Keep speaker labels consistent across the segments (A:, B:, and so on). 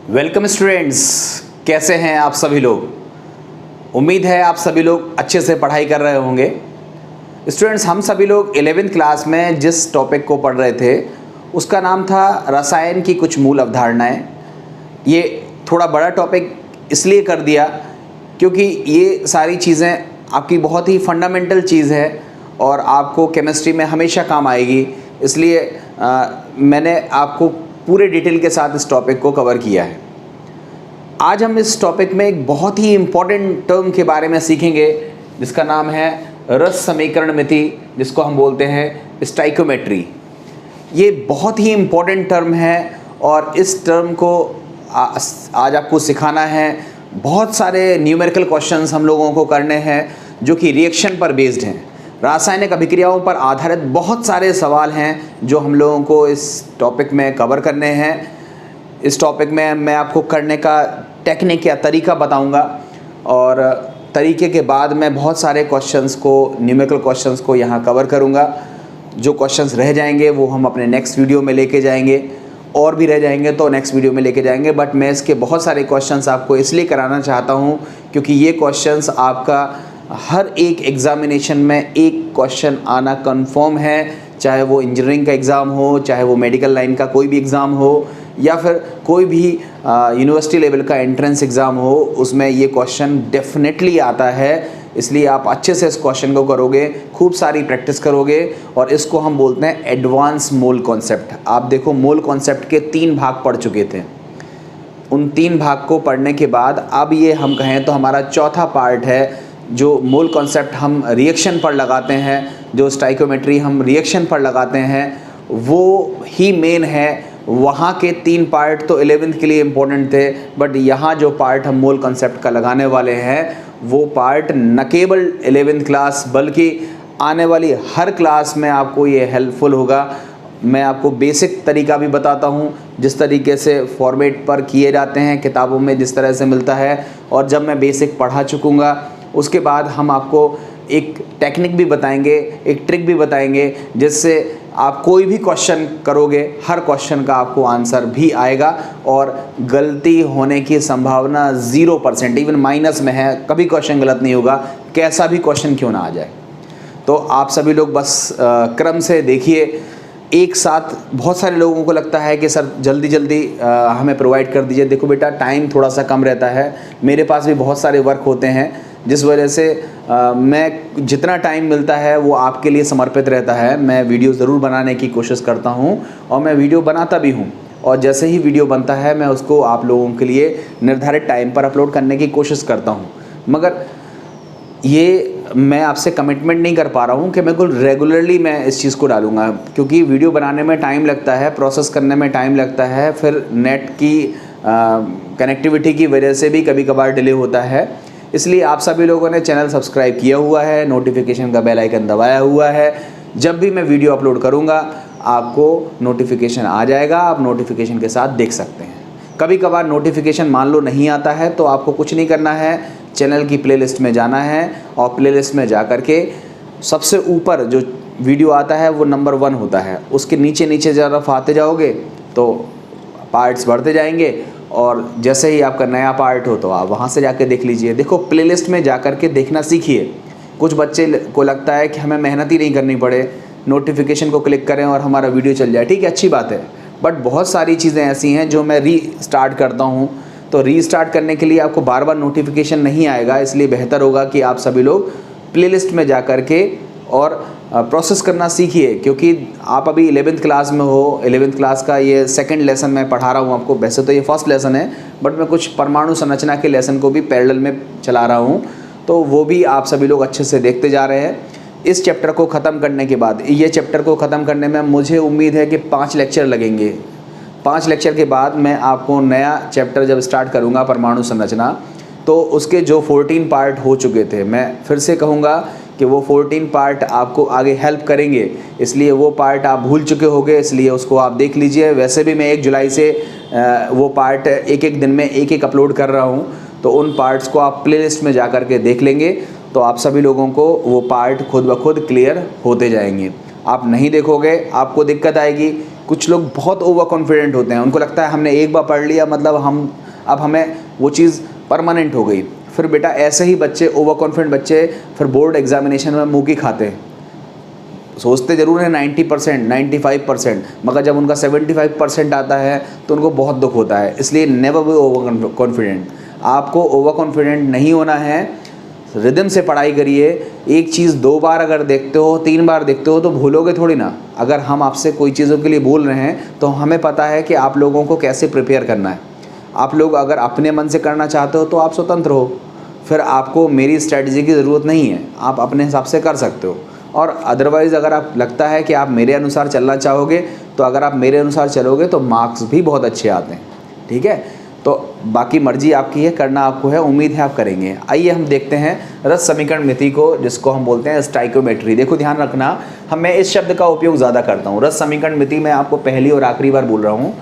A: Welcome students, कैसे हैं आप सभी लोग। उम्मीद है आप सभी लोग अच्छे से पढ़ाई कर रहे होंगे। स्टूडेंट्स, हम सभी लोग 11वीं क्लास में जिस टॉपिक को पढ़ रहे थे उसका नाम था रसायन की कुछ मूल अवधारणाएं। ये थोड़ा बड़ा टॉपिक इसलिए कर दिया क्योंकि ये सारी चीज़ें आपकी बहुत ही फंडामेंटल चीज़ है और आपको केमिस्ट्री में हमेशा काम आएगी, इसलिए मैंने आपको पूरे डिटेल के साथ इस टॉपिक को कवर किया है। आज हम इस टॉपिक में एक बहुत ही इम्पॉर्टेंट टर्म के बारे में सीखेंगे जिसका नाम है रस समीकरण मिति, जिसको हम बोलते हैं स्टाइकोमेट्री। ये बहुत ही इम्पॉर्टेंट टर्म है और इस टर्म को आज आपको सिखाना है। बहुत सारे न्यूमेरिकल क्वेश्चंस हम लोगों को करने हैं जो कि रिएक्शन पर बेस्ड हैं। रासायनिक अभिक्रियाओं पर आधारित बहुत सारे सवाल हैं जो हम लोगों को इस टॉपिक में कवर करने हैं। इस टॉपिक में मैं आपको करने का टेक्निक या तरीका बताऊंगा और तरीके के बाद मैं बहुत सारे क्वेश्चंस को, न्यूमेरिकल क्वेश्चंस को यहाँ कवर करूँगा। जो क्वेश्चंस रह जाएंगे वो हम अपने नेक्स्ट वीडियो में लेके जाएंगे, और भी रह जाएंगे तो नेक्स्ट वीडियो में लेके जाएंगे। बट मैं इसके बहुत सारे क्वेश्चंस आपको इसलिए कराना चाहता हूँ क्योंकि ये क्वेश्चंस आपका हर एक एग्ज़ामिनेशन में एक क्वेश्चन आना कंफर्म है, चाहे वो इंजीनियरिंग का एग्ज़ाम हो, चाहे वो मेडिकल लाइन का कोई भी एग्ज़ाम हो, या फिर कोई भी यूनिवर्सिटी लेवल का एंट्रेंस एग्ज़ाम हो, उसमें ये क्वेश्चन डेफिनेटली आता है। इसलिए आप अच्छे से इस क्वेश्चन को करोगे, खूब सारी प्रैक्टिस करोगे और इसको हम बोलते हैं एडवांस मोल कॉन्सेप्ट। आप देखो, मोल कॉन्सेप्ट के 3 भाग पढ़ चुके थे। उन 3 भाग को पढ़ने के बाद अब ये हम कहें तो हमारा चौथा पार्ट है जो मोल कॉन्सेप्ट हम रिएक्शन पर लगाते हैं, जो स्टाइकोमेट्री हम रिएक्शन पर लगाते हैं, वो ही मेन है। वहाँ के 3 पार्ट तो 11th के लिए इम्पोर्टेंट थे, बट यहाँ जो पार्ट हम मोल कॉन्सेप्ट का लगाने वाले हैं वो पार्ट न केवल 11th क्लास बल्कि आने वाली हर क्लास में आपको ये हेल्पफुल होगा। मैं आपको बेसिक तरीका भी बताता हूँ, जिस तरीके से फॉर्मेट पर किए जाते हैं किताबों में जिस तरह से मिलता है। और जब मैं बेसिक पढ़ा चुकूँगा उसके बाद हम आपको एक टेक्निक भी बताएंगे, एक ट्रिक भी बताएंगे, जिससे आप कोई भी क्वेश्चन करोगे हर क्वेश्चन का आपको आंसर भी आएगा और गलती होने की संभावना 0%, इवन माइनस में है। कभी क्वेश्चन गलत नहीं होगा, कैसा भी क्वेश्चन क्यों ना आ जाए। तो आप सभी लोग बस क्रम से देखिए। एक साथ बहुत सारे लोगों को लगता है कि सर जल्दी जल्दी हमें प्रोवाइड कर दीजिए। देखो बेटा, टाइम थोड़ा सा कम रहता है, मेरे पास भी बहुत सारे वर्क होते हैं, जिस वजह से मैं जितना टाइम मिलता है वो आपके लिए समर्पित रहता है। मैं वीडियो ज़रूर बनाने की कोशिश करता हूँ और मैं वीडियो बनाता भी हूँ, और जैसे ही वीडियो बनता है मैं उसको आप लोगों के लिए निर्धारित टाइम पर अपलोड करने की कोशिश करता हूँ। मगर ये मैं आपसे कमिटमेंट नहीं कर पा रहा हूँ कि बिल्कुल रेगुलरली मैं इस चीज़ को डालूँगा, क्योंकि वीडियो बनाने में टाइम लगता है, प्रोसेस करने में टाइम लगता है, फिर नेट की कनेक्टिविटी की वजह से भी कभी कभार डिले होता है। इसलिए आप सभी लोगों ने चैनल सब्सक्राइब किया हुआ है, नोटिफिकेशन का बेल आइकन दबाया हुआ है। जब भी मैं वीडियो अपलोड करूँगा आपको नोटिफिकेशन आ जाएगा, आप नोटिफिकेशन के साथ देख सकते हैं। कभी कभार नोटिफिकेशन मान लो नहीं आता है तो आपको कुछ नहीं करना है, चैनल की प्लेलिस्ट में जाना है और प्लेलिस्ट में जा कर के सबसे ऊपर जो वीडियो आता है वो नंबर 1 होता है, उसके नीचे नीचे तरफ आते जाओगे तो पार्ट्स बढ़ते जाएंगे और जैसे ही आपका नया पार्ट हो तो आप वहाँ से जाके देख लीजिए। देखो, प्लेलिस्ट में जा कर के देखना सीखिए। कुछ बच्चे को लगता है कि हमें मेहनत ही नहीं करनी पड़े, नोटिफिकेशन को क्लिक करें और हमारा वीडियो चल जाए। ठीक है, अच्छी बात है, बट बहुत सारी चीज़ें ऐसी हैं जो मैं रीस्टार्ट करता हूँ, तो रीस्टार्ट करने के लिए आपको बार बार नोटिफिकेशन नहीं आएगा। इसलिए बेहतर होगा कि आप सभी लोग प्लेलिस्ट में जा कर के और प्रोसेस करना सीखिए, क्योंकि आप अभी 11th क्लास में हो। 11th क्लास का ये 2nd लेसन मैं पढ़ा रहा हूँ आपको। वैसे तो ये 1st लेसन है, बट मैं कुछ परमाणु संरचना के लेसन को भी पैरेलल में चला रहा हूँ, तो वो भी आप सभी लोग अच्छे से देखते जा रहे हैं। इस चैप्टर को ख़त्म करने के बाद, ये चैप्टर को ख़त्म करने में मुझे उम्मीद है कि 5 लेक्चर लगेंगे। 5 लेक्चर के बाद मैं आपको नया चैप्टर जब स्टार्ट करूँगा परमाणु संरचना, तो उसके जो 14 पार्ट हो चुके थे, मैं फिर से कहूँगा कि वो 14 पार्ट आपको आगे हेल्प करेंगे। इसलिए वो पार्ट आप भूल चुके होंगे, इसलिए उसको आप देख लीजिए। वैसे भी मैं 1 जुलाई से वो पार्ट एक दिन में एक अपलोड कर रहा हूँ, तो उन पार्ट्स को आप प्लेलिस्ट में जा कर के देख लेंगे तो आप सभी लोगों को वो पार्ट खुद ब खुद क्लियर होते जाएंगे। आप नहीं देखोगे आपको दिक्कत आएगी, कुछ लोग बहुत ओवर कॉन्फिडेंट होते हैं, उनको लगता है हमने एक बार पढ़ लिया मतलब अब हमें वो चीज़ परमानेंट हो गई। फिर बेटा ऐसे ही बच्चे, ओवर कॉन्फिडेंट बच्चे, फिर बोर्ड एग्जामिनेशन में मुँह की खाते हैं। सोचते ज़रूर है 90%, 95%, मगर जब उनका 75% आता है तो उनको बहुत दुख होता है। इसलिए नेवर बी ओवर कॉन्फिडेंट। आपको ओवर कॉन्फिडेंट नहीं होना है, रिदम से पढ़ाई करिए। एक चीज़ 2 बार अगर देखते हो, 3 बार देखते हो तो भूलोगे थोड़ी ना। अगर हम आपसे कोई चीज़ों के लिए बोल रहे हैं तो हमें पता है कि आप लोगों को कैसे प्रिपेयर करना है। आप लोग अगर अपने मन से करना चाहते हो तो आप स्वतंत्र हो, फिर आपको मेरी स्ट्रैटेजी की ज़रूरत नहीं है, आप अपने हिसाब से कर सकते हो। और अदरवाइज़ अगर आप लगता है कि आप मेरे अनुसार चलना चाहोगे तो अगर आप मेरे अनुसार चलोगे तो मार्क्स भी बहुत अच्छे आते हैं। ठीक है, तो बाकी मर्जी आपकी है, करना आपको है, उम्मीद है आप करेंगे। आइए हम देखते हैं रस समीकरण मिति को, जिसको हम बोलते हैं स्टाइकोमेट्री। देखो ध्यान रखना, मैं इस शब्द का उपयोग ज़्यादा करता हूँ। रस समीकरण मिति मैं आपको पहली और आखिरी बार बोल रहा हूँ।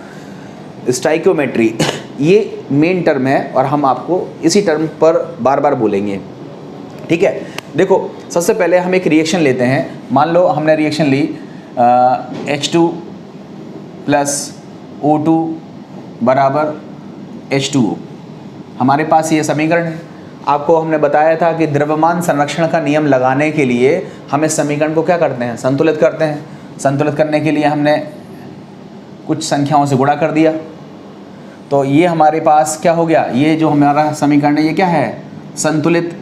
A: स्टाइकोमेट्री ये मेन टर्म है और हम आपको इसी टर्म पर बार बार बोलेंगे। ठीक है, देखो सबसे पहले हम एक रिएक्शन लेते हैं। मान लो हमने रिएक्शन ली H2 प्लस O2 बराबर H2O। हमारे पास ये समीकरण है। आपको हमने बताया था कि द्रव्यमान संरक्षण का नियम लगाने के लिए हम इस समीकरण को क्या करते हैं, संतुलित करते हैं। संतुलित करने के लिए हमने कुछ संख्याओं से गुणा कर दिया, तो ये हमारे पास क्या हो गया, ये जो हमारा समीकरण है ये क्या है, संतुलित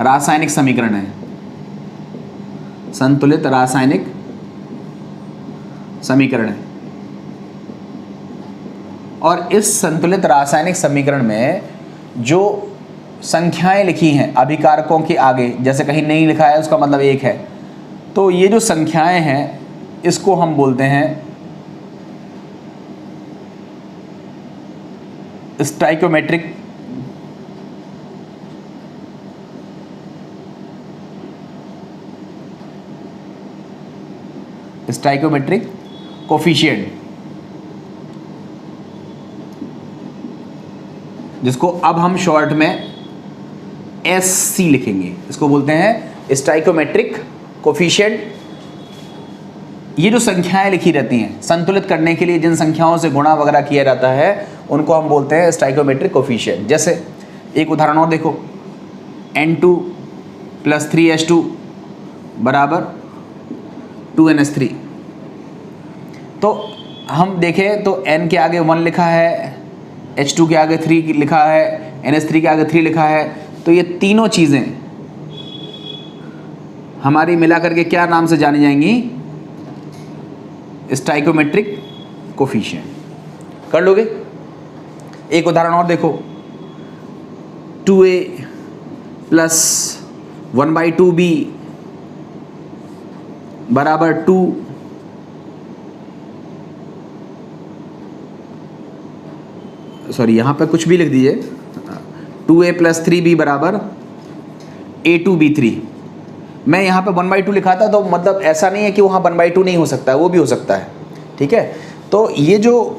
A: रासायनिक समीकरण है। संतुलित रासायनिक समीकरण है। और इस संतुलित रासायनिक समीकरण में जो संख्याएं लिखी हैं अभिकारकों के आगे, जैसे कहीं नहीं लिखा है उसका मतलब 1 है, तो ये जो संख्याएं हैं इसको हम बोलते हैं स्टाइकोमेट्रिक कोफिशिएंट, जिसको अब हम शॉर्ट में SC लिखेंगे। इसको बोलते हैं स्टाइकोमेट्रिक कोफिशिएंट। ये जो संख्याएं लिखी रहती हैं संतुलित करने के लिए, जिन संख्याओं से गुणा वगैरह किया जाता है उनको हम बोलते हैं स्टाइकोमेट्रिक कोफिशिएंट। जैसे एक उदाहरण और देखो, N2 प्लस 3H2 बराबर 2NH3। तो हम देखें तो N के आगे 1 लिखा है, H2 के आगे 3 लिखा है, NH3 के आगे 3 लिखा है, तो ये तीनों चीज़ें हमारी मिला करके क्या नाम से जानी जाएंगी, स्टाइकोमेट्रिक कोफिशिएंट। कर लोगे? एक उदाहरण और देखो, 2A प्लस 1/2B बराबर 2, सॉरी यहाँ पे कुछ भी लिख दीजिए, 2A प्लस 3B बराबर A2B3। मैं यहाँ पे 1/2 लिखा था, तो मतलब ऐसा नहीं है कि वहाँ 1/2 नहीं हो सकता है, वो भी हो सकता है। ठीक है, तो ये जो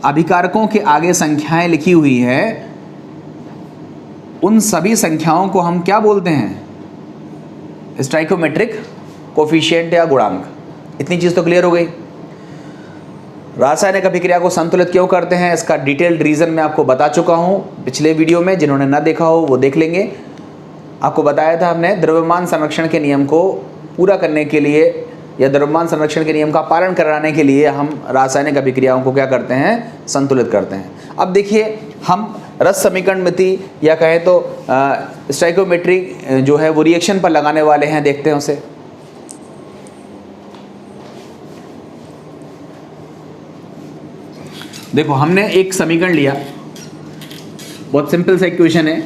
A: अभिकारकों के आगे संख्याएं लिखी हुई है उन सभी संख्याओं को हम क्या बोलते हैं, स्टाइकोमेट्रिक कोफिशिएंट या गुणांक। इतनी चीज़ तो क्लियर हो गई। रासायनिक अभिक्रिया को संतुलित क्यों करते हैं इसका डिटेल्ड रीज़न मैं आपको बता चुका हूँ पिछले वीडियो में, जिन्होंने ना देखा हो वो देख लेंगे। आपको बताया था हमने द्रव्यमान संरक्षण के नियम को पूरा करने के लिए या द्रव्यमान संरक्षण के नियम का पालन कराने के लिए हम रासायनिक अभिक्रियाओं को क्या करते हैं, संतुलित करते हैं। अब देखिए हम रस समीकरण मिति या कहें तो स्टाइकोमेट्री जो है वो रिएक्शन पर लगाने वाले हैं, देखते हैं उसे। देखो हमने एक समीकरण लिया, बहुत सिंपल सा इक्वेशन है,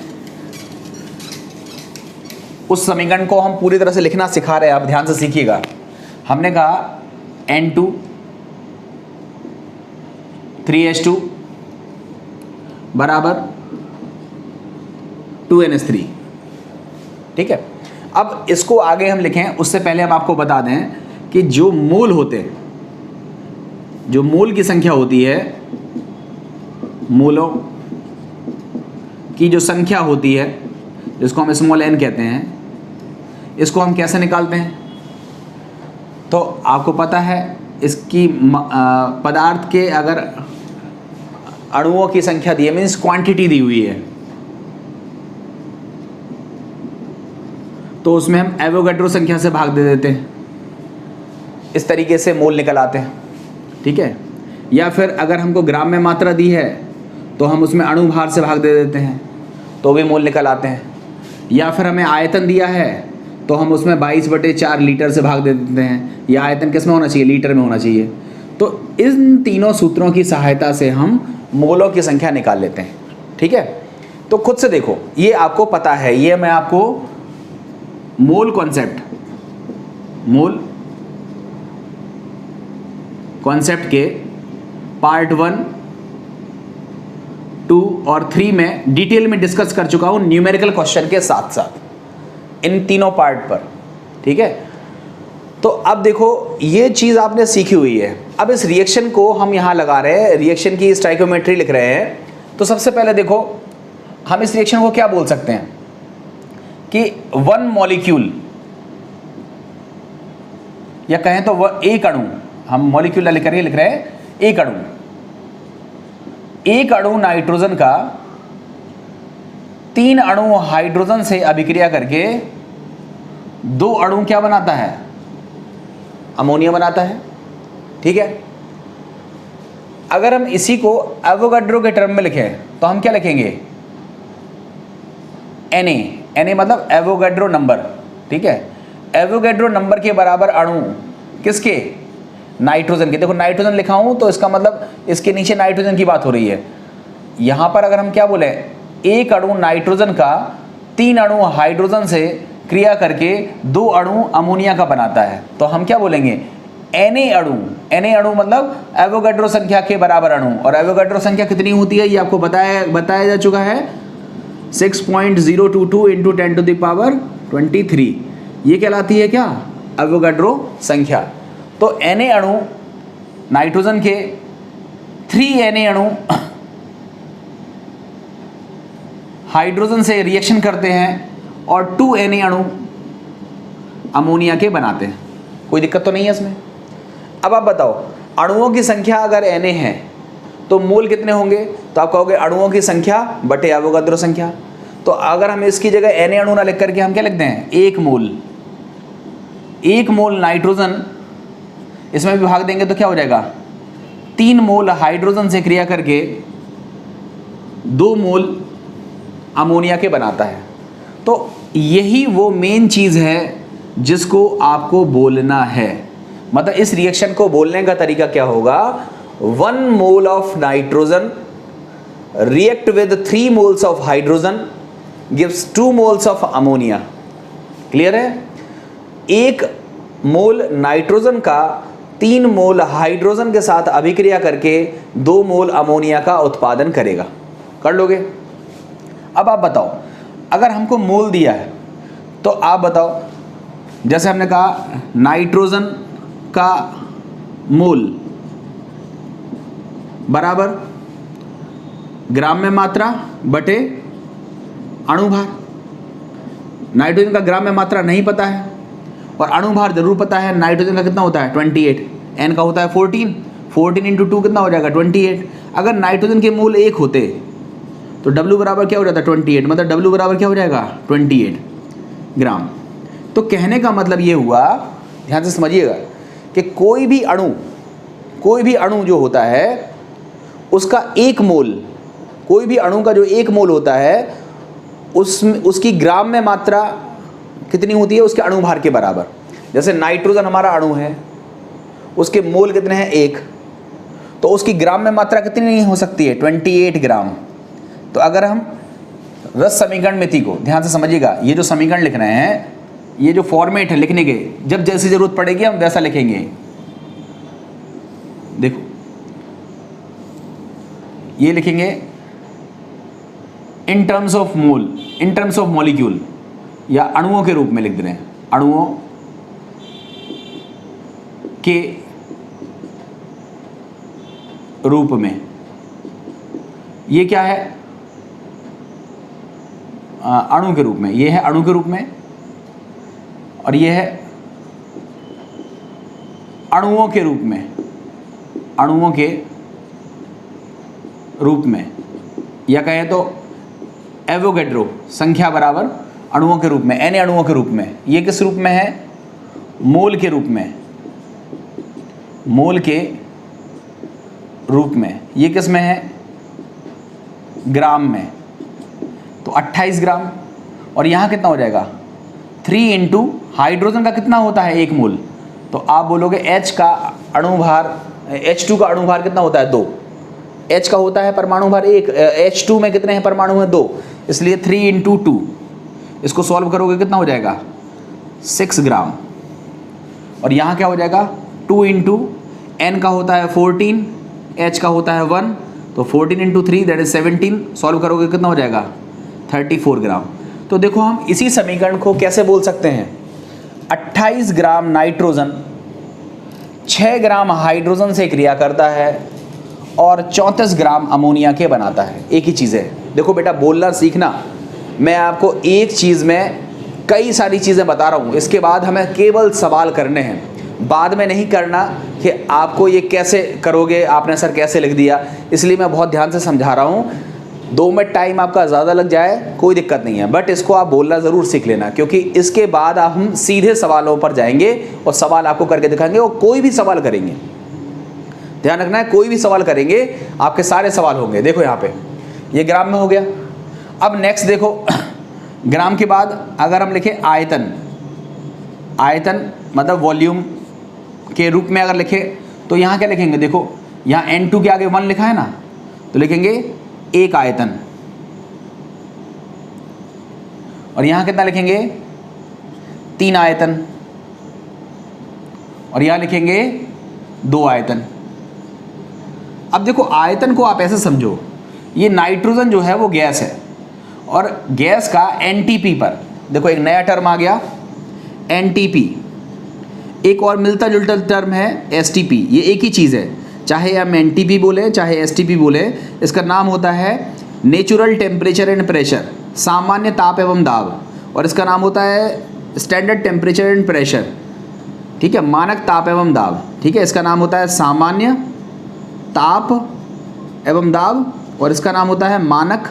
A: उस समीकरण को हम पूरी तरह से लिखना सिखा रहे हैं, आप ध्यान से सीखिएगा। हमने कहा N2 3H2 बराबर 2NH3। ठीक है, अब इसको आगे हम लिखें उससे पहले हम आपको बता दें कि जो मोल होते हैं, जो मोल की संख्या होती है, मोलों की जो संख्या होती है जिसको हम स्मॉल n कहते हैं, इसको हम कैसे निकालते हैं, तो आपको पता है इसकी पदार्थ के अगर अणुओं की संख्या दी है, मीन्स क्वांटिटी दी हुई है, तो उसमें हम एवोगैड्रो संख्या से भाग दे देते हैं, इस तरीके से मोल निकल आते हैं, ठीक है। या फिर अगर हमको ग्राम में मात्रा दी है तो हम उसमें अणु भार से भाग दे देते हैं, तो भी मोल निकल आते हैं। या फिर हमें आयतन दिया है तो हम उसमें 22/4 लीटर से भाग दे देते हैं। यह आयतन किस में होना चाहिए? लीटर में होना चाहिए। तो इन तीनों सूत्रों की सहायता से हम मोलों की संख्या निकाल लेते हैं, ठीक है। तो खुद से देखो, ये आपको पता है, ये मैं आपको मोल कॉन्सेप्ट के पार्ट 1, 2 और 3 में डिटेल में डिस्कस कर चुका हूं, न्यूमेरिकल क्वेश्चन के साथ साथ इन तीनों पार्ट पर, ठीक है। तो अब देखो, ये चीज़ आपने सीखी हुई है। अब इस रिएक्शन को हम यहाँ लगा रहे हैं, रिएक्शन की स्टाइकोमेट्री लिख रहे हैं। तो सबसे पहले देखो, हम इस रिएक्शन को क्या बोल सकते हैं कि 1 मॉलिक्यूल, या कहें तो वह एक अणु, हम मॉलिक्यूल लिख रहे हैं एक अणु नाइट्रोजन का 3 अणु हाइड्रोजन से अभिक्रिया करके 2 अणु क्या बनाता है? अमोनिया बनाता है, ठीक है। अगर हम इसी को एवोगाड्रो के टर्म में लिखें तो हम क्या लिखेंगे? Na मतलब एवोगाड्रो नंबर, ठीक है। एवोगाड्रो नंबर के बराबर अणु किसके? नाइट्रोजन के। देखो नाइट्रोजन लिखा हूं तो इसका मतलब इसके नीचे नाइट्रोजन की बात हो रही है। यहां पर अगर हम क्या बोले, एक अणु नाइट्रोजन का 3 अणु हाइड्रोजन से क्रिया करके 2 अणु अमोनिया का बनाता है, तो हम क्या बोलेंगे? Na अणु मतलब एवोगाड्रो संख्या के बराबर अणु। और एवोगाड्रो संख्या कितनी होती है ये आपको बताया जा चुका है, 6.022 × 10⁻23। ये कहलाती है क्या? एवोगाड्रो संख्या। तो Na अणु नाइट्रोजन के 3 Na अणु हाइड्रोजन से रिएक्शन करते हैं और 2 Na अणु अमोनिया के बनाते हैं। कोई दिक्कत तो नहीं है इसमें। अब आप बताओ, अणुओं की संख्या अगर Na है तो मोल कितने होंगे? तो आप कहोगे अणुओं की संख्या बटे एवोगाड्रो संख्या। तो अगर हम इसकी जगह Na अणु ना लिख करके हम क्या लिखते हैं? 1 मोल नाइट्रोजन, इसमें भी भाग देंगे तो क्या हो जाएगा? 3 मोल हाइड्रोजन से क्रिया करके 2 मोल अमोनिया के बनाता है। तो यही वो मेन चीज़ है जिसको आपको बोलना है। मतलब इस रिएक्शन को बोलने का तरीका क्या होगा? 1 mole of nitrogen react with 3 moles of hydrogen gives 2 moles of ammonia. Clear है? 1 मोल नाइट्रोजन का 3 मोल हाइड्रोजन के साथ अभिक्रिया करके 2 मोल अमोनिया का उत्पादन करेगा। कर लोगे? अब आप बताओ, अगर हमको मोल दिया है तो आप बताओ, जैसे हमने कहा नाइट्रोजन का मोल बराबर ग्राम में मात्रा बटे अणु भार। नाइट्रोजन का ग्राम में मात्रा नहीं पता है और अणु भार जरूर पता है। नाइट्रोजन का कितना होता है? 28। N का होता है 14 × 2 कितना हो जाएगा? 28। अगर नाइट्रोजन के मोल 1 होते तो W बराबर क्या हो जाता है? 28। मतलब W बराबर क्या हो जाएगा? 28 ग्राम। तो कहने का मतलब ये हुआ, ध्यान से समझिएगा, कि कोई भी अणु जो होता है उसका 1 मोल, कोई भी अणु का जो 1 मोल होता है उसकी ग्राम में मात्रा कितनी होती है? उसके अणु भार के बराबर। जैसे नाइट्रोजन हमारा अणु है, उसके मोल कितने हैं? 1, तो उसकी ग्राम में मात्रा कितनी नहीं हो सकती है? 28 ग्राम। तो अगर हम रस समीकरण मिति को ध्यान से समझिएगा, ये जो समीकरण लिख रहे हैं, ये जो फॉर्मेट है लिखने के, जब जैसी जरूरत पड़ेगी हम वैसा लिखेंगे। देखो ये लिखेंगे in terms of mole, in terms of molecule, या अणुओं के रूप में लिख दे रहे हैं, अणुओं के रूप में। ये क्या है? अणु के रूप में। ये है अणु के रूप में और ये है अणुओं के रूप में, अणुओं के रूप में, या कहें तो एवोगैड्रो संख्या बराबर अणुओं के रूप में, n अणुओं के रूप में। ये किस रूप में है? मोल के रूप में, मोल के रूप में। ये किस में है? ग्राम में। तो 28 ग्राम। और यहाँ कितना हो जाएगा? 3 इंटू हाइड्रोजन का कितना होता है 1 मोल? तो आप बोलोगे H का अणुभार, H2 का अणुभार कितना होता है? 2। H का होता है परमाणु भार 1, H2 में कितने हैं परमाणु हैं? 2, इसलिए 3 इंटू 2। इसको सॉल्व करोगे कितना हो जाएगा? 6 ग्राम। और यहाँ क्या हो जाएगा? 2 इंटू N का होता है 14, H का होता है 1, तो 14 इंटू 3 दैट इज 17। सॉल्व करोगे कितना हो जाएगा? 34 ग्राम। तो देखो हम इसी समीकरण को कैसे बोल सकते हैं? 28 ग्राम नाइट्रोजन 6 ग्राम हाइड्रोजन से क्रिया करता है और 34 ग्राम अमोनिया के बनाता है। एक ही चीज़ है। देखो बेटा, बोलना सीखना। मैं आपको एक चीज़ में कई सारी चीज़ें बता रहा हूँ, इसके बाद हमें केवल सवाल करने हैं। बाद में नहीं करना कि आपको ये कैसे करोगे, आपने सर कैसे लिख दिया। इसलिए मैं बहुत ध्यान से समझा रहा हूँ। 2 मिनट टाइम आपका ज़्यादा लग जाए कोई दिक्कत नहीं है, बट इसको आप बोलना ज़रूर सीख लेना, क्योंकि इसके बाद आप हम सीधे सवालों पर जाएंगे और सवाल आपको करके दिखाएंगे। और कोई भी सवाल करेंगे, ध्यान रखना है, कोई भी सवाल करेंगे आपके सारे सवाल होंगे। देखो यहाँ पे ये ग्राम में हो गया। अब नेक्स्ट देखो, ग्राम के बाद अगर हम लिखें आयतन, आयतन मतलब वॉल्यूम के रूप में अगर लिखें तो यहाँ क्या लिखेंगे? देखो यहाँ N2 के आगे 1 लिखा है ना, तो लिखेंगे 1 आयतन। और यहाँ कितना लिखेंगे? 3 आयतन। और यहाँ लिखेंगे 2 आयतन। अब देखो आयतन को आप ऐसे समझो, ये नाइट्रोजन जो है वो गैस है, और गैस का एनटीपी पर देखो एक नया टर्म आ गया एनटीपी। एक और मिलता जुलता टर्म है एसटीपी। ये एक ही चीज़ है, चाहे हम एनटीपी बोले चाहे एसटीपी बोले। इसका नाम होता है नेचुरल टेम्परेचर एंड प्रेशर, सामान्य ताप एवं दाब। और इसका नाम होता है स्टैंडर्ड टेम्परेचर एंड प्रेशर, ठीक है, मानक ताप एवं दाब। ठीक है, इसका नाम होता है सामान्य ताप एवं दाब, और इसका नाम होता है मानक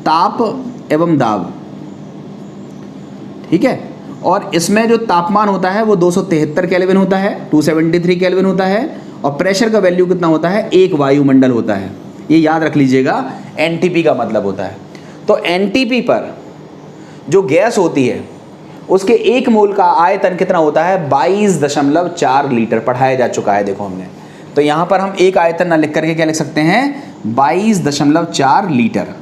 A: ताप एवं दाब। ठीक है, और इसमें जो तापमान होता है वो 273 केल्विन होता है, 273 केल्विन होता है। और प्रेशर का वैल्यू कितना होता है? 1 वायुमंडल होता है। ये याद रख लीजिएगा, एनटीपी का मतलब होता है। तो एनटीपी पर जो गैस होती है उसके 1 मोल का आयतन कितना होता है? 22.4 लीटर। पढ़ाया जा चुका है, देखो हमने। तो यहाँ पर हम 1 आयतन ना लिख करके क्या लिख सकते हैं? 22.4 लीटर।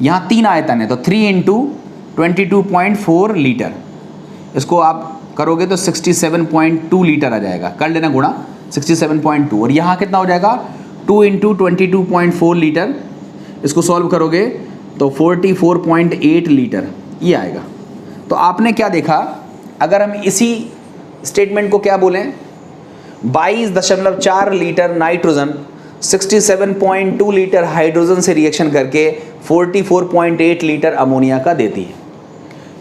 A: यहाँ 3 आयतन है, तो 3 इंटू 22.4 लीटर। इसको आप करोगे तो 67.2 लीटर आ जाएगा। कर लेना गुणा 67.2। और यहाँ कितना हो जाएगा? 2 इंटू 22.4 लीटर। इसको सॉल्व करोगे तो 44.8 लीटर ये आएगा। तो आपने क्या देखा? अगर हम इसी स्टेटमेंट को क्या बोलें, 22.4 लीटर नाइट्रोजन 67.2 लीटर हाइड्रोजन से रिएक्शन करके 44.8 लीटर अमोनिया का देती है।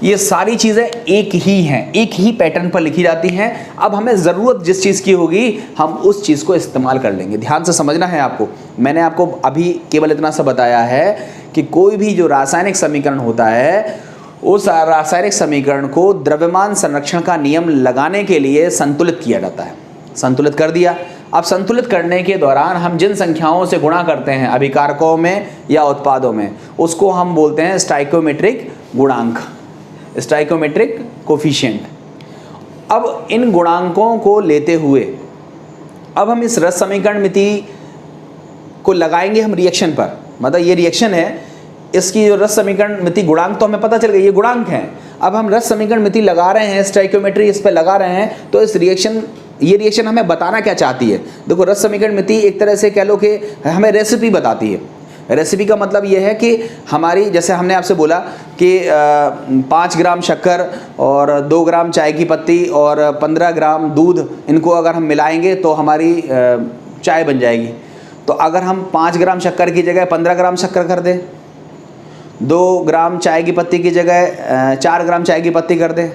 A: ये सारी चीज़ें एक ही हैं, एक ही पैटर्न पर लिखी जाती हैं। अब हमें ज़रूरत जिस चीज़ की होगी हम उस चीज़ को इस्तेमाल कर लेंगे। ध्यान से समझना है आपको। मैंने आपको अभी केवल इतना सा बताया है कि कोई भी जो रासायनिक समीकरण होता है उस रासायनिक समीकरण को द्रव्यमान संरक्षण का नियम लगाने के लिए संतुलित किया जाता है। संतुलित कर दिया। अब संतुलित करने के दौरान हम जिन संख्याओं से गुणा करते हैं अभिकारकों में या उत्पादों में, उसको हम बोलते हैं स्टाइकोमेट्रिक गुणांक, स्टाइकोमेट्रिक कोफिशिएंट। अब इन गुणांकों को लेते हुए अब हम इस रस समीकरण मिति को लगाएंगे हम रिएक्शन पर। मतलब ये रिएक्शन है, इसकी जो रस समीकरण मिति गुणांक तो हमें पता चल गया, ये गुणांक हैं। अब हम रस समीकरण मिति लगा रहे हैं, स्टाइकोमेट्री इस पर लगा रहे हैं। तो इस ये रिएक्शन हमें बताना क्या चाहती है? देखो, रस समीकरण मिति एक तरह से कह लो कि हमें रेसिपी बताती है। रेसिपी का मतलब ये है कि हमारी, जैसे हमने आपसे बोला कि 5 ग्राम शक्कर और 2 ग्राम चाय की पत्ती और 15 ग्राम दूध, इनको अगर हम मिलाएंगे तो हमारी चाय बन जाएगी। तो अगर हम 5 ग्राम शक्कर की जगह 15 ग्राम शक्कर कर दें, 2 ग्राम चाय की पत्ती की जगह 4 ग्राम चाय की पत्ती कर दें,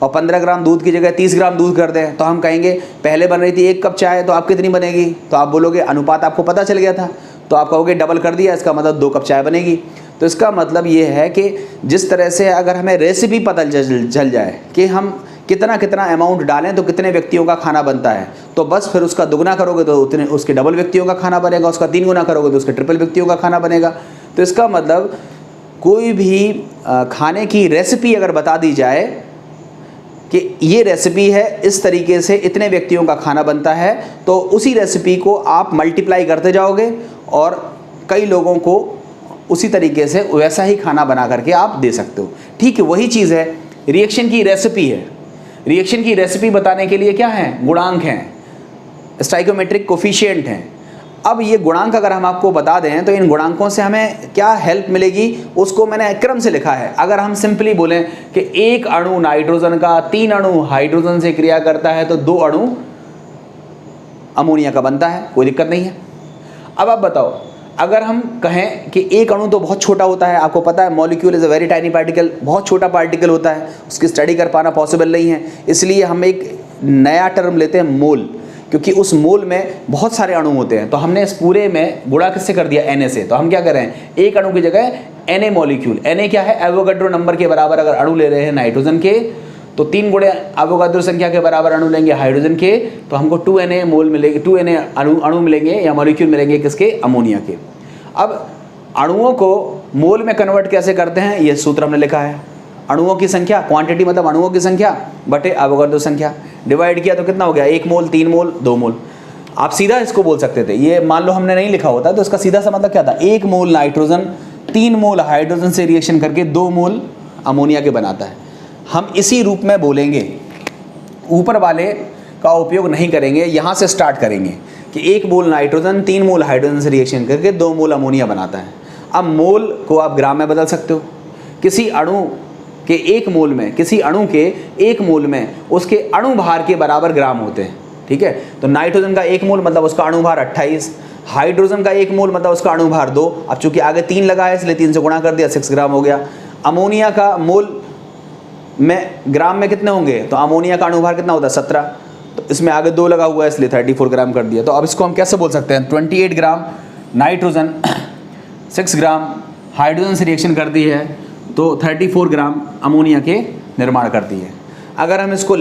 A: और 15 ग्राम दूध की जगह 30 ग्राम दूध कर दें, तो हम कहेंगे पहले बन रही थी 1 कप चाय, तो आप कितनी बनेगी? तो आप बोलोगे अनुपात आपको पता चल गया था, तो आप कहोगे डबल कर दिया, इसका मतलब 2 कप चाय बनेगी। तो इसका मतलब ये है कि जिस तरह से अगर हमें रेसिपी पता चल जाए कि हम कितना कितना अमाउंट डालें तो कितने व्यक्तियों का खाना बनता है, तो बस फिर उसका दुगना करोगे तो उतने उसके डबल व्यक्तियों का खाना बनेगा, उसका 3 गुना करोगे तो उसके ट्रिपल व्यक्तियों का खाना बनेगा। तो इसका मतलब कोई भी खाने की रेसिपी अगर बता दी जाए कि ये रेसिपी है, इस तरीके से इतने व्यक्तियों का खाना बनता है, तो उसी रेसिपी को आप मल्टीप्लाई करते जाओगे और कई लोगों को उसी तरीके से वैसा ही खाना बना करके आप दे सकते हो। ठीक है, वही चीज़ है, रिएक्शन की रेसिपी है। रिएक्शन की रेसिपी बताने के लिए क्या है? गुणांक हैं, स्टाइकोमेट्रिक कोफिशिएंट हैं। अब ये गुणांक अगर हम आपको बता दें तो इन गुणांकों से हमें क्या हेल्प मिलेगी, उसको मैंने क्रम से लिखा है। अगर हम सिंपली बोलें कि 1 अणु नाइट्रोजन का 3 अणु हाइड्रोजन से क्रिया करता है तो 2 अणु अमोनिया का बनता है, कोई दिक्कत नहीं है। अब आप बताओ, अगर हम कहें कि 1 अणु तो बहुत छोटा होता है, आपको पता है molecule is a very tiny particle, बहुत छोटा पार्टिकल होता है, उसकी स्टडी कर पाना पॉसिबल नहीं है, इसलिए हम एक नया टर्म लेते हैं मोल, क्योंकि उस मोल में बहुत सारे अणु होते हैं। तो हमने इस पूरे में गुणा किससे कर दिया? Na से। तो हम क्या कर रहे हैं, 1 अणु की जगह Na मॉलिक्यूल, Na क्या है? एवोगाड्रो नंबर के बराबर अगर अणु ले रहे हैं नाइट्रोजन के, तो 3 गुणे एवोगाड्रो संख्या के बराबर अणु लेंगे हाइड्रोजन के, तो हमको 2Na मोल मिलेंगे, 2Na अणु मिलेंगे या मॉलिक्यूल मिलेंगे किसके? अमोनिया के। अब अणुओं को मोल में कन्वर्ट कैसे करते हैं, ये सूत्र हमने लिखा है। अणुओं की संख्या, क्वांटिटी मतलब अणुओं की संख्या बटे एवोगाड्रो संख्या, डिवाइड किया तो कितना हो गया? 1 मोल, 3 मोल, 2 मोल। आप सीधा इसको बोल सकते थे, ये मान लो हमने नहीं लिखा होता तो इसका सीधा सा मतलब क्या था? 1 मोल नाइट्रोजन 3 मोल हाइड्रोजन से रिएक्शन करके 2 मोल अमोनिया के बनाता है। हम इसी रूप में बोलेंगे, ऊपर वाले का उपयोग नहीं करेंगे, यहाँ से स्टार्ट करेंगे कि 1 मोल नाइट्रोजन 3 मोल हाइड्रोजन से रिएक्शन करके 2 मोल अमोनिया बनाता है। अब मोल को आप ग्राम में बदल सकते हो। किसी अणु के 1 मोल में, किसी अणु के 1 मोल में उसके अणु भार के बराबर ग्राम होते हैं। ठीक है, तो नाइट्रोजन का 1 मोल मतलब उसका अणु भार 28, हाइड्रोजन का 1 मोल मतलब उसका अणु भार 2। अब चूंकि आगे 3 लगा है इसलिए 3 से गुणा कर दिया, 6 ग्राम हो गया। अमोनिया का मोल में ग्राम में कितने होंगे? तो अमोनिया का अणु भार कितना होता है? 17, तो इसमें आगे 2 लगा हुआ है इसलिए 34 ग्राम कर दिया। तो अब इसको हम कैसे बोल सकते हैं? 28 ग्राम नाइट्रोजन 6 ग्राम हाइड्रोजन से रिएक्शन करती है तो 34 ग्राम अमोनिया के निर्माण करती है। अगर हम इसको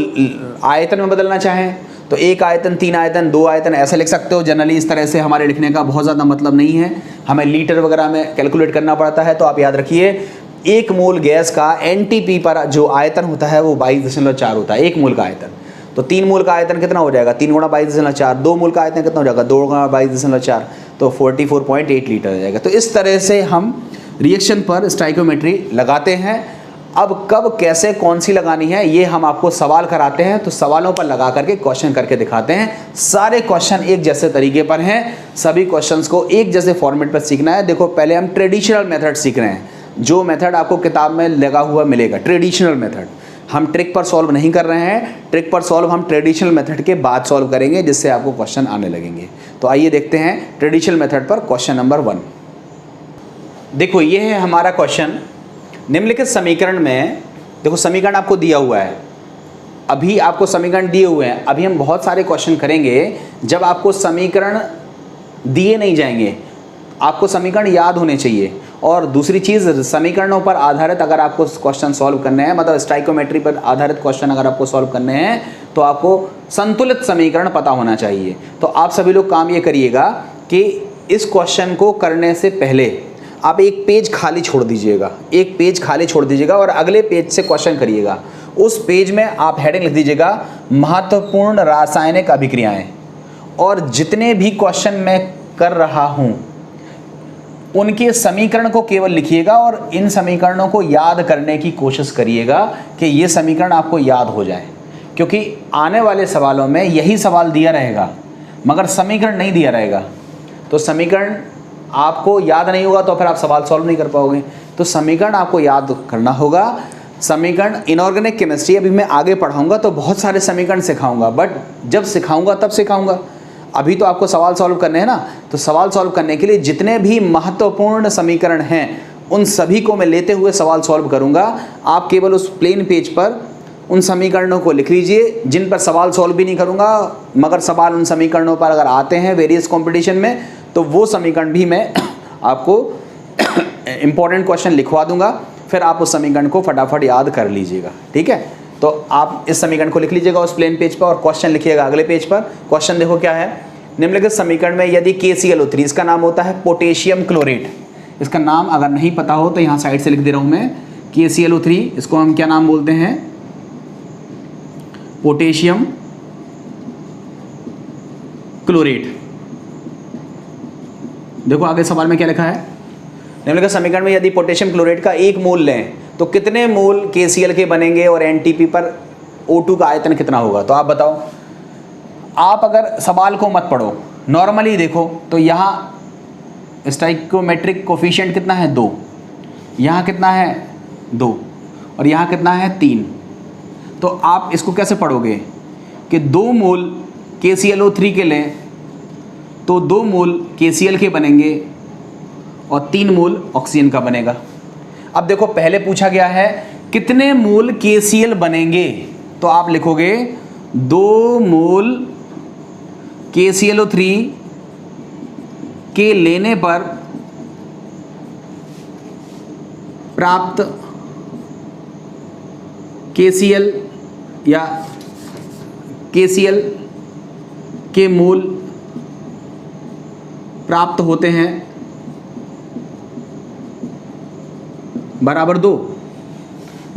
A: आयतन में बदलना चाहें तो 1 आयतन, 3 आयतन, 2 आयतन ऐसे लिख सकते हो। जनरली इस तरह से हमारे लिखने का बहुत ज़्यादा मतलब नहीं है, हमें लीटर वगैरह में कैलकुलेट करना पड़ता है। तो आप याद रखिए 1 मोल गैस का NTP पर जो आयतन होता है वो 22.4 होता है, 1 मोल का आयतन। तो 3 मोल का आयतन कितना हो जाएगा? 3 गुणा 22.4। 2 मोल का आयतन कितना हो जाएगा? 2 गुणा 22.4, तो 44.8 लीटर हो जाएगा। तो इस तरह से हम रिएक्शन पर स्टाइकोमेट्री लगाते हैं। अब कब, कैसे, कौन सी लगानी है, ये हम आपको सवाल कराते हैं, तो सवालों पर लगा करके क्वेश्चन करके दिखाते हैं। सारे क्वेश्चन एक जैसे तरीके पर हैं, सभी क्वेश्चंस को एक जैसे फॉर्मेट पर सीखना है। देखो पहले हम ट्रेडिशनल मेथड सीख रहे हैं, जो मेथड आपको किताब में लगा हुआ मिलेगा, ट्रेडिशनल मेथड। हम ट्रिक पर सॉल्व नहीं कर रहे हैं, ट्रिक पर सॉल्व हम ट्रेडिशनल मेथड के बाद सॉल्व करेंगे, जिससे आपको क्वेश्चन आने लगेंगे। तो आइए देखते हैं ट्रेडिशनल मेथड पर क्वेश्चन नंबर 1। देखो ये है हमारा क्वेश्चन। निम्नलिखित समीकरण में, देखो समीकरण आपको दिया हुआ है, अभी आपको समीकरण दिए हुए हैं। अभी हम बहुत सारे क्वेश्चन करेंगे जब आपको समीकरण दिए नहीं जाएंगे, आपको समीकरण याद होने चाहिए। और दूसरी चीज़, समीकरणों पर आधारित अगर आपको क्वेश्चन सॉल्व करने हैं, मतलब स्टाइकोमेट्री पर आधारित क्वेश्चन अगर आपको सॉल्व करने हैं, तो आपको संतुलित समीकरण पता होना चाहिए। तो आप सभी लोग काम ये करिएगा कि इस क्वेश्चन को करने से पहले आप एक पेज खाली छोड़ दीजिएगा, एक पेज खाली छोड़ दीजिएगा और अगले पेज से क्वेश्चन करिएगा। उस पेज में आप हेडिंग लिख दीजिएगा महत्वपूर्ण रासायनिक अभिक्रियाएं, और जितने भी क्वेश्चन मैं कर रहा हूं उनके समीकरण को केवल लिखिएगा और इन समीकरणों को याद करने की कोशिश करिएगा कि ये समीकरण आपको याद हो जाए, क्योंकि आने वाले सवालों में यही सवाल दिया रहेगा मगर समीकरण नहीं दिया रहेगा। तो समीकरण आपको याद नहीं होगा तो फिर आप सवाल सॉल्व नहीं कर पाओगे। तो समीकरण आपको याद करना होगा। समीकरण इनऑर्गेनिक केमिस्ट्री अभी मैं आगे पढ़ाऊंगा तो बहुत सारे समीकरण सिखाऊंगा, बट जब सिखाऊंगा तब सिखाऊंगा, अभी तो आपको सवाल सॉल्व करने हैं ना। तो सवाल सॉल्व करने के लिए जितने भी महत्वपूर्ण समीकरण हैं उन सभी को मैं लेते हुए सवाल सॉल्व करूंगा। आप केवल उस प्लेन पेज पर उन समीकरणों को लिख लीजिए जिन पर सवाल सॉल्व भी नहीं करूँगा, मगर सवाल उन समीकरणों पर अगर आते हैं वेरियस कंपटीशन में तो वो समीकरण भी मैं आपको इम्पॉर्टेंट क्वेश्चन लिखवा दूंगा, फिर आप उस समीकरण को फटाफट याद कर लीजिएगा। ठीक है, तो आप इस समीकरण को लिख लीजिएगा उस प्लेन पेज पर और क्वेश्चन लिखिएगा अगले पेज पर। क्वेश्चन देखो क्या है, निम्नलिखित समीकरण में यदि KClO3, इसका नाम होता है पोटेशियम क्लोरेट, इसका नाम अगर नहीं पता हो तो यहाँ साइड से लिख दे रहा हूँ मैं, KClO3, इसको हम क्या नाम बोलते हैं, पोटेशियम क्लोरेट। देखो आगे सवाल में क्या लिखा है, निम्नलिखित समीकरण में यदि पोटेशियम क्लोरेट का 1 मोल लें तो कितने मोल KCl के बनेंगे और NTP पर O2 का आयतन कितना होगा। तो आप बताओ, आप अगर सवाल को मत पढ़ो, नॉर्मली देखो तो यहाँ स्टाइकोमेट्रिक कोफिशिएंट कितना है 2, यहाँ कितना है 2 और यहाँ कितना है 3। तो आप इसको कैसे पढ़ोगे कि 2 मोल KClO3 के लें तो 2 मोल KCl के बनेंगे और 3 मोल ऑक्सीजन का बनेगा। अब देखो पहले पूछा गया है कितने मोल KCl बनेंगे, तो आप लिखोगे 2 मोल KClO3 के लेने पर प्राप्त KCl या KCl के मोल प्राप्त होते हैं बराबर 2।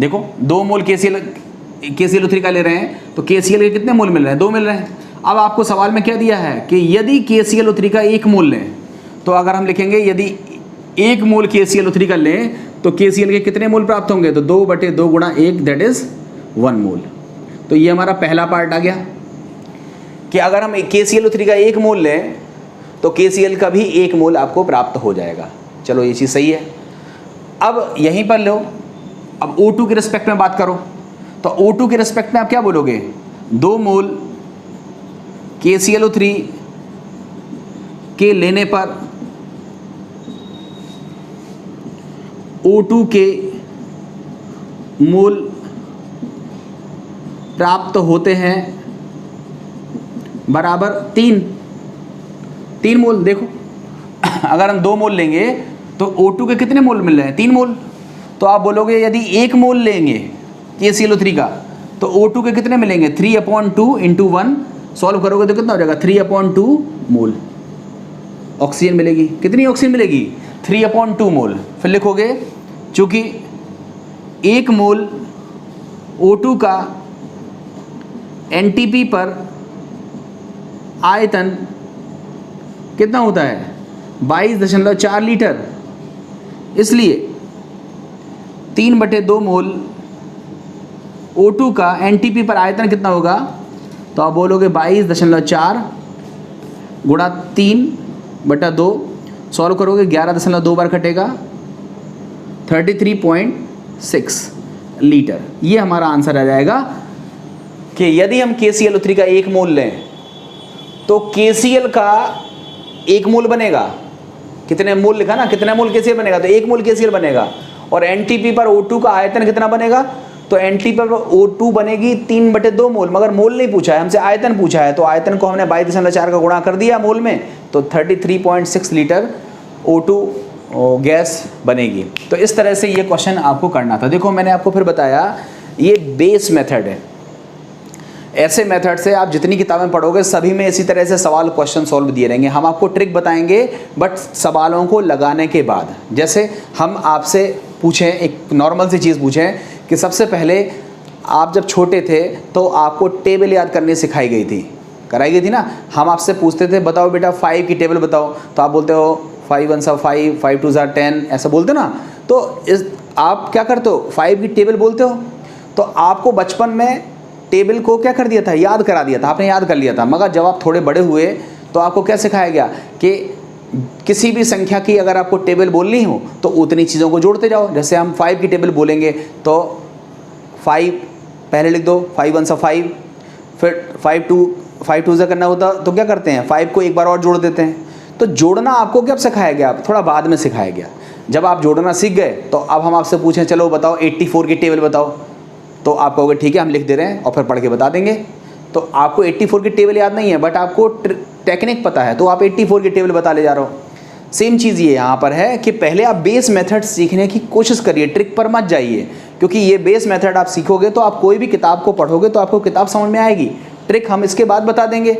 A: देखो 2 मोल KClO3 का ले रहे हैं तो KCl के कितने मोल मिल रहे हैं, 2 मिल रहे हैं। अब आपको सवाल में क्या दिया है कि यदि KClO3 का 1 मोल लें, तो अगर हम लिखेंगे यदि 1 मोल KClO3 का लें तो KCl के कितने मोल प्राप्त होंगे, तो 2/2 गुणा 1 दैट इज 1 मोल। तो ये हमारा पहला पार्ट आ गया कि अगर हम KClO3 का 1 मोल लें तो KCl का भी 1 मोल आपको प्राप्त हो जाएगा। चलो ये चीज़ सही है। अब यहीं पर लो, अब O2 के रिस्पेक्ट में बात करो, तो O2 के रिस्पेक्ट में आप क्या बोलोगे, 2 मोल KClO3 के लेने पर O2 के मोल प्राप्त होते हैं बराबर 3 मोल। देखो अगर हम 2 मोल लेंगे तो O2 के कितने मोल मिल रहे हैं, 3 मोल। तो आप बोलोगे यदि 1 मोल लेंगे KClO3 का तो O2 के कितने मिलेंगे, 3/2 इंटू 1, सॉल्व करोगे तो कितना हो जाएगा, 3/2 मोल ऑक्सीजन मिलेगी। कितनी ऑक्सीजन मिलेगी, 3/2 मोल। फिर लिखोगे चूंकि 1 मोल O2 का NTP पर आयतन कितना होता है, 22.4 लीटर, इसलिए 3/2 मोल O2 का NTP पर आयतन कितना होगा, तो आप बोलोगे 22.4 गुणा 3/2, सॉल्व करोगे 11.2 बार कटेगा, 33.6 लीटर। ये हमारा आंसर आ जाएगा कि यदि हम KClO3 का 1 मोल लें तो KCl का 1 मोल बनेगा, कितने मोल लिखा ना, कितने मोल KCl बनेगा, तो 1 मोल KCl बनेगा। और NTP पर O2 का आयतन कितना बनेगा, तो NTP पर O2 बनेगी 3/2 मोल, मगर मोल नहीं पूछा है हमसे, आयतन पूछा है। तो आयतन को हमने 22.4 का गुणा कर दिया मोल में, तो 33.6 लीटर O2 गैस बनेगी। तो इस तरह से ये क्वेश्चन आपको करना था। देखो मैंने आपको फिर बताया ये बेस मेथड है, ऐसे मेथड से आप जितनी किताबें पढ़ोगे सभी में इसी तरह से सवाल क्वेश्चन सॉल्व दिए रहेंगे। हम आपको ट्रिक बताएंगे बट सवालों को लगाने के बाद। जैसे हम आपसे पूछें, एक नॉर्मल सी चीज़ पूछें कि सबसे पहले आप जब छोटे थे तो आपको टेबल याद करनी सिखाई गई थी, कराई गई थी ना। हम आपसे पूछते थे बताओ बेटा 5 की टेबल बताओ, तो आप बोलते हो 5 1 5, 5 2 10, ऐसा बोलते ना। तो इस आप क्या करते हो, 5 की टेबल बोलते हो। तो आपको बचपन में टेबल को क्या कर दिया था, याद करा दिया था, आपने याद कर लिया था। मगर जब आप थोड़े बड़े हुए तो आपको क्या सिखाया गया कि किसी भी संख्या की अगर आपको टेबल बोलनी हो तो उतनी चीज़ों को जोड़ते जाओ। जैसे हम 5 की टेबल बोलेंगे तो 5 पहले लिख दो, 5 1 5, फिर 5 2 से करना होता तो क्या करते हैं, 5 को एक बार और जोड़ देते हैं। तो जोड़ना आपको कब सिखाया गया, थोड़ा बाद में सिखाया गया। जब आप जोड़ना सीख गए तो अब हम आपसे पूछें चलो बताओ 84 की टेबल बताओ, तो आप कहोगे ठीक है हम लिख दे रहे हैं और फिर पढ़ के बता देंगे। तो आपको 84 की टेबल याद नहीं है बट आपको टेक्निक पता है तो आप 84 की टेबल बता ले जा रहे हो। सेम चीज़ ये यहाँ पर है कि पहले आप बेस मेथड सीखने की कोशिश करिए, ट्रिक पर मत जाइए, क्योंकि ये बेस मेथड आप सीखोगे तो आप कोई भी किताब को पढ़ोगे तो आपको किताब समझ में आएगी, ट्रिक हम इसके बाद बता देंगे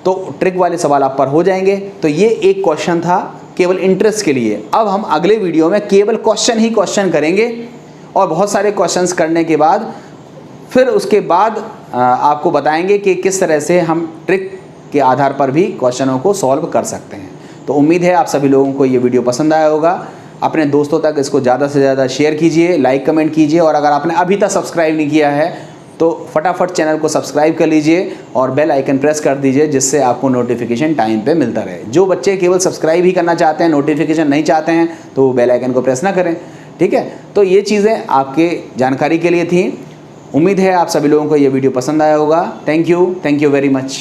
A: तो ट्रिक वाले सवाल आप पर हो जाएंगे। तो ये एक क्वेश्चन था केवल इंटरेस्ट के लिए। अब हम अगले वीडियो में केवल क्वेश्चन ही क्वेश्चन करेंगे और बहुत सारे क्वेश्चंस करने के बाद फिर उसके बाद आपको बताएंगे कि किस तरह से हम ट्रिक के आधार पर भी क्वेश्चनों को सॉल्व कर सकते हैं। तो उम्मीद है आप सभी लोगों को ये वीडियो पसंद आया होगा। अपने दोस्तों तक इसको ज़्यादा से ज़्यादा शेयर कीजिए, लाइक कमेंट कीजिए और अगर आपने अभी तक सब्सक्राइब नहीं किया है तो फटाफट चैनल को सब्सक्राइब कर लीजिए और बेल आइकन प्रेस कर दीजिए जिससे आपको नोटिफिकेशन टाइम पे मिलता रहे। जो बच्चे केवल सब्सक्राइब ही करना चाहते हैं, नोटिफिकेशन नहीं चाहते हैं, तो वो बेल आइकन को प्रेस ना करें, ठीक है। तो ये चीज़ें आपके जानकारी के लिए थी। उम्मीद है आप सभी लोगों को ये वीडियो पसंद आया होगा। Thank you very much.